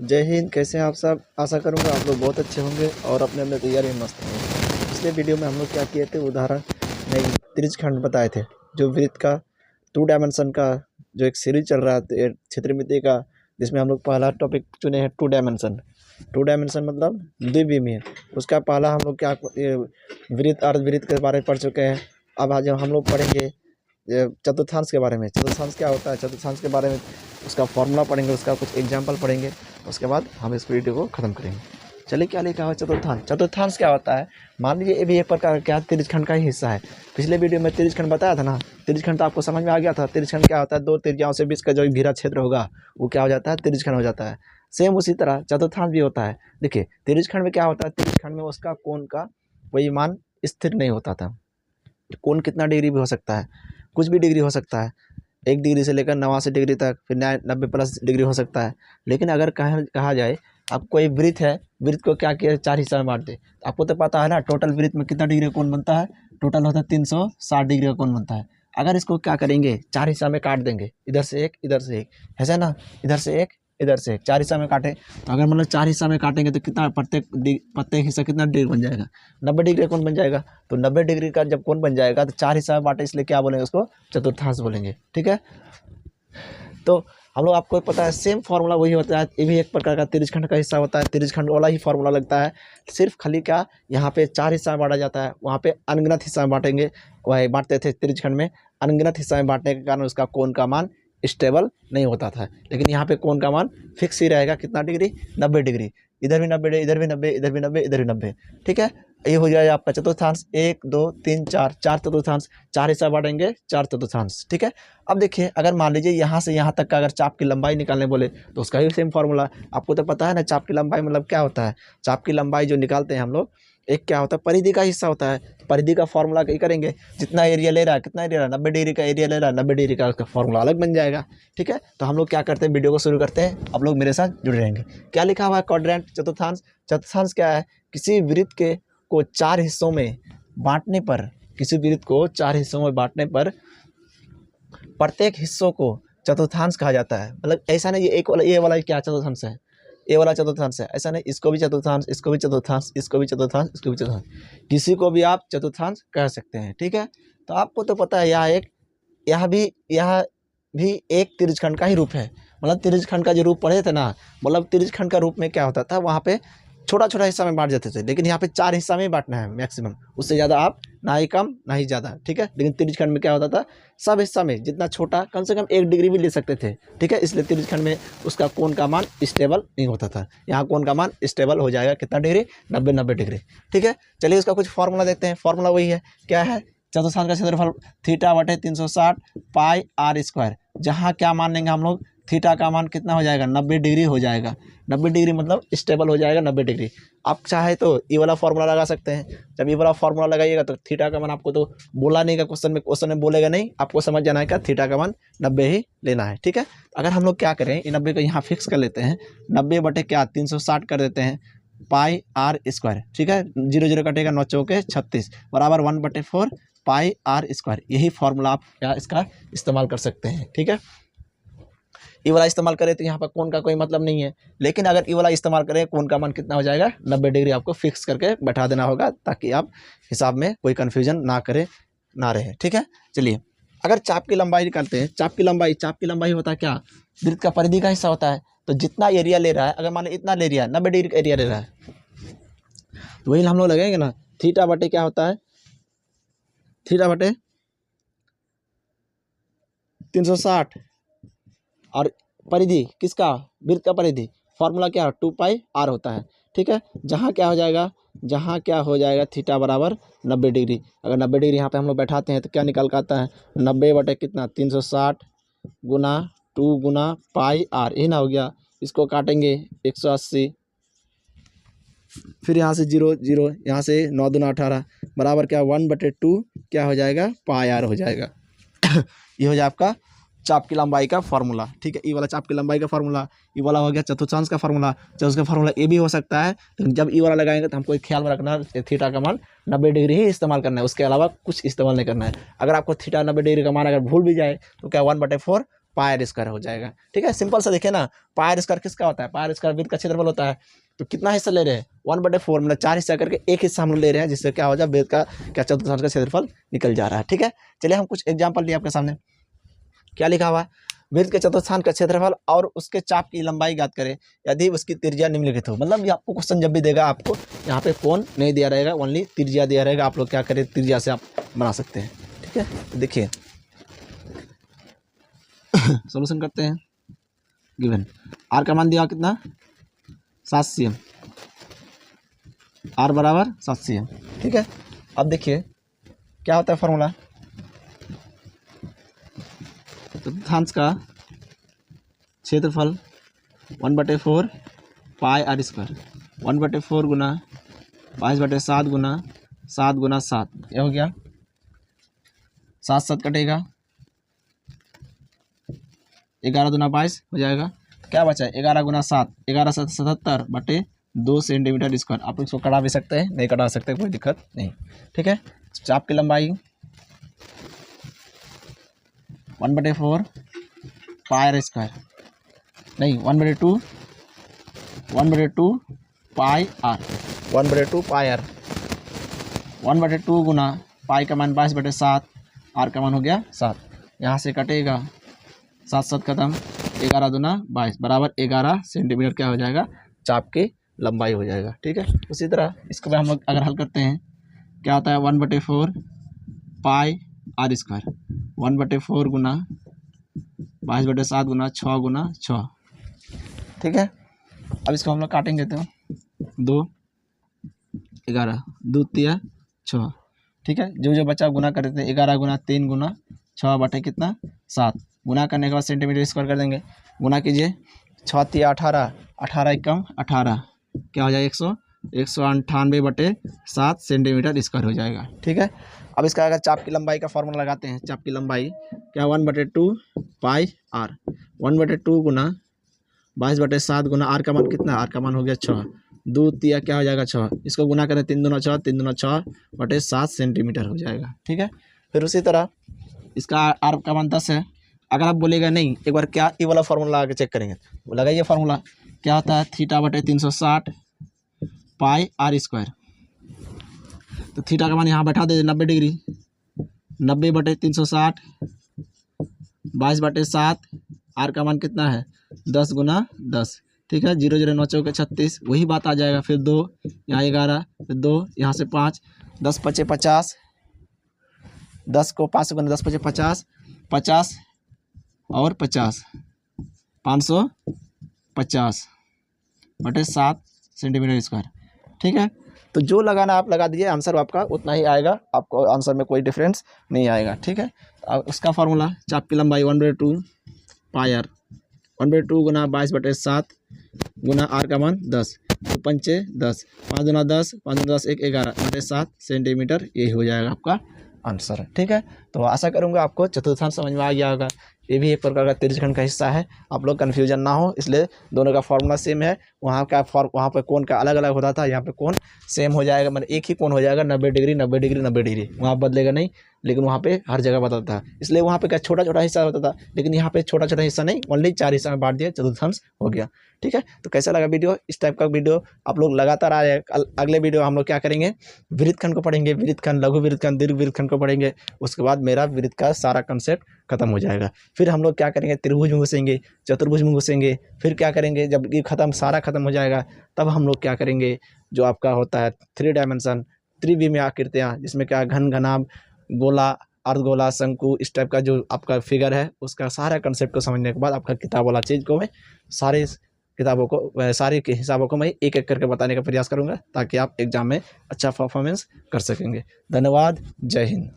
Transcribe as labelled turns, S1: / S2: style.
S1: जय हिंद। कैसे हैं आप सब? आशा करूंगा आप लोग बहुत अच्छे होंगे और अपने अपने तैयारी में मस्त होंगे। पिछले वीडियो में हम लोग क्या किए थे, उदाहरण में त्रिज्यखंड बताए थे, जो वृत्त का 2 डायमेंशन का जो एक सीरीज चल रहा है क्षेत्रमिति का, जिसमें हम लोग पहला टॉपिक चुने हैं 2 डायमेंशन। 2 डायमेंशन मतलब द्विविमीय। उसका पहला हम लोग क्या वृत्त अर्धवृत्त के बारे में पढ़ चुके हैं। अब आज हम लोग पढ़ेंगे चतुर्थांश के बारे में। चतुर्थांश क्या होता है, चतुर्थांश के बारे में उसका फॉर्मूला पढ़ेंगे, उसका कुछ एग्जाम्पल पढ़ेंगे, उसके बाद हम इस वीडियो को ख़त्म करेंगे। चलिए, क्या लिखा हुआ है चतुर्थांश। चतुर्थांश क्या होता है? मान लीजिए ये भी एक प्रकार क्या त्रिज्यखंड का ही हिस्सा है। पिछले वीडियो में त्रिज्यखंड बताया था ना, त्रिज्यखंड तो आपको समझ में आ गया था। त्रिज्यखंड क्या होता है? 2 त्रिज्याओं से बीच का जो घिरा क्षेत्र होगा वो क्या हो जाता है? त्रिज्यखंड हो जाता है। सेम उसी तरह चतुर्थांश भी होता है। देखिए, त्रिज्यखंड में क्या होता है? त्रिज्यखंड में उसका कोण का कोई मान स्थिर नहीं होता था। कोण कितना डिग्री भी हो सकता है, कुछ भी डिग्री हो सकता है, 1 डिग्री से लेकर 89 डिग्री तक, फिर 90 प्लस डिग्री हो सकता है। लेकिन अगर कहा जाए अब कोई वृत्त है, वृत्त को क्या किया 4 हिस्सा में बांट दे। आपको तो पता है ना, टोटल वृत्त में कितना डिग्री का कोण बनता है? टोटल होता है 360 डिग्री का कोण बनता है। अगर इसको क्या करेंगे, 4 हिस्सा में काट देंगे, इधर से एक, इधर से एक, ऐसा ना, इधर से एक, इधर से एक, 4 हिस्सा में काटें तो अगर मतलब 4 हिस्सा में काटेंगे तो कितना प्रत्येक हिस्सा कितना डिग्री बन जाएगा? 90 डिग्री का कोण बन जाएगा। तो 90 डिग्री का जब कोण बन जाएगा तो 4 हिस्सा में बांटे, इसलिए क्या बोलेंगे उसको? चतुर्थांश बोलेंगे। ठीक है, तो हम लोग आपको पता है सेम फार्मूला वही होता है। ये भी एक प्रकार का त्रिज्यखंड का हिस्सा होता है, त्रिज्यखंड वाला ही फार्मूला लगता है। सिर्फ खाली क्या यहाँ पे 4 हिस्सा में बांटा जाता है, वहाँ पे अनगिनत हिस्सा में बांटेंगे। वही बांटते थे त्रिज्यखंड में, अनगिनत हिस्सा में बांटने के कारण उसका कोण का मान स्टेबल नहीं होता था। लेकिन यहाँ पे कोण का मान फिक्स ही रहेगा। कितना डिग्री? 90 डिग्री। इधर भी 90, इधर भी 90, इधर भी 90, इधर भी 90। ठीक है, ये हो जाएगा आपका चतुर्थांश। 1 2 3 4, 4 चतुर्थांश, 4 हिस्सा बांटेंगे, 4 चतुर्थांश। ठीक है, अब देखिए, अगर मान लीजिए यहाँ से यहाँ तक का अगर चाप की लंबाई निकालने बोले तो उसका भी सेम फार्मूला। आपको तो पता है ना, चाप की लंबाई मतलब क्या होता है? चाप की लंबाई जो निकालते हैं हम लोग, एक क्या होता है, परिधि का हिस्सा होता है। परिधि का फार्मूला क्या करेंगे, जितना एरिया ले रहा है, कितना एरिया 90 डिग्री का एरिया ले रहा है, 90 डिग्री का उसका फार्मूला अलग बन जाएगा। ठीक है, तो हम लोग क्या करते हैं, वीडियो को शुरू करते हैं, आप लोग मेरे साथ जुड़े रहेंगे। क्या लिखा हुआ है? क्वाड्रेंट, चतुर्थांश। चतुर्थांश क्या है? किसी वृत्त के को 4 हिस्सों में बांटने पर, किसी वृत्त को 4 हिस्सों में बांटने पर प्रत्येक हिस्सों को चतुर्थांश कहा जाता है। मतलब ऐसा नहीं ये एक वाला, ये वाला क्या चतुर्थांश है, ये वाला चतुर्थांश है, ऐसा नहीं। इसको भी चतुर्थांश, इसको भी चतुर्थांश, इसको भी चतुर्थांश, इसको भी चतुर्थांश, किसी को भी आप चतुर्थांश कह सकते हैं। ठीक है, तो आपको तो पता है यह भी एक त्रिज्यखंड का ही रूप है। मतलब त्रिज्यखंड का जो रूप पढ़े थे ना, मतलब त्रिज्यखंड का रूप में क्या होता था, वहाँ पे छोटा छोटा हिस्सा में बांट जाते थे। लेकिन यहाँ पे 4 हिस्सा में ही बांटना है मैक्सिमम, उससे ज़्यादा आप ना ही कम ना ही ज़्यादा। ठीक है, लेकिन त्रिज्यखंड में क्या होता था, सब हिस्सा में जितना छोटा, कम से कम 1 डिग्री भी ले सकते थे। ठीक है, इसलिए त्रिज्यखंड में उसका कोण का मान स्टेबल नहीं होता था। यहाँ कोण का मान स्टेबल हो जाएगा, कितना डिग्री? 90 डिग्री। ठीक है, चलिए उसका कुछ फॉर्मूला देखते हैं। फॉर्मूला वही है, क्या है? चतुर्थांश का क्षेत्रफल θ/360 पाई r स्क्वायर। जहाँ क्या मान लेंगे हम लोग, थीटा का मान कितना हो जाएगा? 90 डिग्री हो जाएगा। 90 डिग्री मतलब स्टेबल हो जाएगा 90 डिग्री। आप चाहे तो ये वाला फॉर्मूला लगा सकते हैं। जब ये वाला फॉर्मूला लगाइएगा तो थीटा का मान आपको तो बोला नहीं का क्वेश्चन में बोलेगा नहीं, आपको समझ जाना है क्या, थीटा का मान 90 ही लेना है। ठीक है, अगर हम लोग क्या करें, ये 90 को यहाँ फिक्स कर लेते हैं, 90 बटे क्या 360 कर देते हैं, पाई r स्क्वायर। ठीक है, 0 0 कटेगा, 9 चौके 36 बराबर 1/4 पाई r स्क्वायर। यही फॉर्मूला आप क्या इसका इस्तेमाल कर सकते हैं। ठीक है, ये वाला इस्तेमाल करें तो यहाँ पर कोण का कोई मतलब नहीं है। लेकिन अगर ये वाला इस्तेमाल करें, कोण का मान कितना हो जाएगा? 90 डिग्री आपको फिक्स करके बैठा देना होगा, ताकि आप हिसाब में कोई कन्फ्यूजन ना रहे। ठीक है, चलिए, अगर चाप की लंबाई निकालते हैं, चाप की लंबाई होता है क्या? वृत्त का परिधि का हिस्सा होता है। तो जितना एरिया ले रहा है, अगर मान लो इतना ले रहा है, 90 डिग्री का एरिया ले रहा है, तो वही हम लोग लगेंगे ना, थीटा बटे क्या होता है, थीटा बटे 360, और परिधि किसका? वृत्त का परिधि, फॉर्मूला क्या है? 2 पाई r होता है। ठीक है, जहाँ क्या हो जाएगा, थीटा बराबर 90 डिग्री। अगर 90 डिग्री यहाँ पे हम लोग बैठाते हैं तो क्या निकल कर आता है? 90 बटे कितना? 360 गुना 2 गुना पाई r, यही ना हो गया। इसको काटेंगे 180, फिर यहाँ से 0 0, यहाँ से 9 दूना 18 बराबर क्या 1/2 क्या हो जाएगा? पाई r हो जाएगा। ये हो जाए आपका चाप की लंबाई का फार्मूला। ठीक है, ये वाला चाप की लंबाई का फार्मूला, ये वाला हो गया चतुर्थांश का फार्मूला। चतुर्थांश का फार्मूला ये भी हो सकता है, लेकिन जब ये वाला लगाएंगे तो हमको एक ख्याल में रखना है, थीटा का मान 90 डिग्री ही इस्तेमाल करना है, उसके अलावा कुछ इस्तेमाल नहीं करना है। अगर आपको थीटा 90 डिग्री का मान अगर भूल भी जाए तो क्या 1/4 पाई आर स्क्वायर हो जाएगा। ठीक है, सिंपल सा देखिए ना, पाई आर स्क्वायर किसका होता है, पाई आर स्क्वायर वृत्त का क्षेत्रफल होता है। तो कितना हिस्सा ले रहे हैं, 1/4, मतलब 4 हिस्सा करके एक हिस्सा हम लोग ले रहे हैं, जिससे क्या हो जाए, वृत्त का क्या चतुर्थांश का क्षेत्रफल निकल जा रहा है। ठीक है, चलिए हम कुछ एग्जाम्पल लिए आपके सामने। क्या लिखा हुआ है, वृत्त के चतुर्थांश का क्षेत्रफल और उसके चाप की लंबाई ज्ञात करें यदि उसकी त्रिज्या निम्नलिखित हो। मतलब ये आपको क्वेश्चन जब भी देगा, आपको यहाँ पे कोण नहीं दिया रहेगा, ओनली त्रिज्या दिया रहेगा। आप लोग क्या करें, त्रिज्या से आप बना सकते हैं। ठीक है, तो देखिए सॉल्यूशन करते हैं। गिवन आर का मान दिया कितना, 7 cm, आर बराबर 7 cm। ठीक है, अब देखिए क्या होता है फॉर्मूला, चतुर्थांश का क्षेत्रफल 1/4 पाई आर स्क्वायर, 1/4 गुना 22/7 गुना 7 गुना 7, ये हो गया 7 7 कटेगा, 11 दूना 22 हो जाएगा। क्या बचा, 11 गुना 7, 11 7 77/2 सेंटीमीटर स्क्वायर। आप इसको कटा भी सकते हैं, नहीं कटा सकते, कोई दिक्कत नहीं। ठीक है, चाप की लंबाई 1/4 पाई आर स्क्वायर, नहीं 1/2 पाई आर, 1/2 पाई आर, 1/2 गुना पाई का मान 22/7, आर का मान हो गया 7, यहाँ से कटेगा 7 7 खत्म, 11 दूना 22 बराबर 11 सेंटीमीटर क्या हो जाएगा, चाप की लंबाई हो जाएगा। ठीक है, उसी तरह इसको भी हम लोग अगर हल करते हैं, क्या होता है 1/4 पाई आर स्क्वायर, 1/4 गुना 22/7 गुना 6 गुना 6। ठीक है, अब इसको हम लोग काटेंगे तो 2 11 2 3 6। ठीक है, जो जो बचा गुना कर देते हैं, 11 गुना 3 गुना 6 बटे कितना 7, गुना करने के बाद सेंटीमीटर स्क्वायर कर देंगे। गुना कीजिए, 6 3 18, 18 एकम 18, क्या हो जाएगा 198/7 सेंटीमीटर स्क्वायर हो जाएगा। ठीक है, अब इसका अगर चाप की लंबाई का फॉर्मूला लगाते हैं, चाप की लंबाई क्या 1/2 पाई आर, 1/2 गुना 22/7 गुना आर का मान कितना, आर का मान हो गया 6, 2 3 क्या हो जाएगा 6, इसको गुना करें 3 दूना 6, 3 दूना 6/7 सेंटीमीटर हो जाएगा। ठीक है, फिर उसी तरह इसका आर का मान 10 है। अगर आप बोलेगा नहीं, एक बार क्या ये वाला फार्मूला लगा के चेक करेंगे, वो लगाइए फार्मूला, क्या होता है θ/360 पाई आर स्क्वायर। तो थीटा का मान यहाँ बैठा दे 90 डिग्री, 90/360 22/7, आर का मान कितना है 10 गुना 10। ठीक है, 0 0 9 चौके 36, वही बात आ जाएगा। फिर 2 यहाँ 11, फिर 2 यहाँ से 5, 10 5 50, 10 को 5 से गुना 10 5 50, 50 और 50, 550/7 सेंटीमीटर स्क्वायर। ठीक है, तो जो लगाना आप लगा दीजिए, आंसर आपका उतना ही आएगा, आपको आंसर में कोई डिफरेंस नहीं आएगा। ठीक है, अब उसका फार्मूला, चाप की लंबाई 1/2 पाई आर, 1/2 गुना 22/7 गुना आर का मान 10, 5 10, 5 दूना 10, 5 दूना 10 1 11/7 सेंटीमीटर, यही हो जाएगा आपका आंसर। ठीक है, तो आशा करूँगा आपको चतुर्थांश समझ में आ गया होगा। ये भी एक प्रकार का त्रिज्यखंड का हिस्सा है, आप लोग कन्फ्यूजन ना हो, इसलिए दोनों का फॉर्मूला सेम है। वहाँ पे कोण का अलग अलग होता था, यहाँ पे कोण सेम हो जाएगा, मतलब एक ही कोण हो जाएगा, 90 डिग्री 90 डिग्री 90 डिग्री, वहाँ बदलेगा नहीं, लेकिन वहाँ पे हर जगह बदलता था। इसलिए वहाँ पे क्या छोटा छोटा हिस्सा होता था, लेकिन यहाँ पे छोटा छोटा हिस्सा नहीं, ओनली 4 हिस्सा में बांट दिया, चतुर्थांश हो गया। ठीक है, तो कैसा लगा वीडियो, इस टाइप का वीडियो आप लोग लगातार आए। अगले वीडियो हम लोग क्या करेंगे, वृत्तखंड को पढ़ेंगे, वृत्तखंड, लघु वृत्तखंड, दीर्घ वृत्तखंड को पढ़ेंगे। उसके बाद मेरा वृत्त का सारा कंसेप्ट खत्म हो जाएगा। फिर हम लोग क्या करेंगे, त्रिभुज में घुसेंगे, चतुर्भुज में घुसेंगे। फिर क्या करेंगे, जब ये सारा खत्म हो जाएगा, तब हम लोग क्या करेंगे, जो आपका होता है 3 डायमेंशन, त्रिविमीय आकृतियाँ, जिसमें क्या घन घनाभ, गोला, अर्धगोला, शंकु, इस टाइप का जो आपका फिगर है, उसका सारा कंसेप्ट को समझने के बाद आपका किताब वाला चीज़ को मैं सारे किताबों को, सारे के हिसाबों को मैं एक एक करके बताने का प्रयास करूंगा, ताकि आप एग्जाम में अच्छा परफॉर्मेंस कर सकेंगे। धन्यवाद, जय हिंद।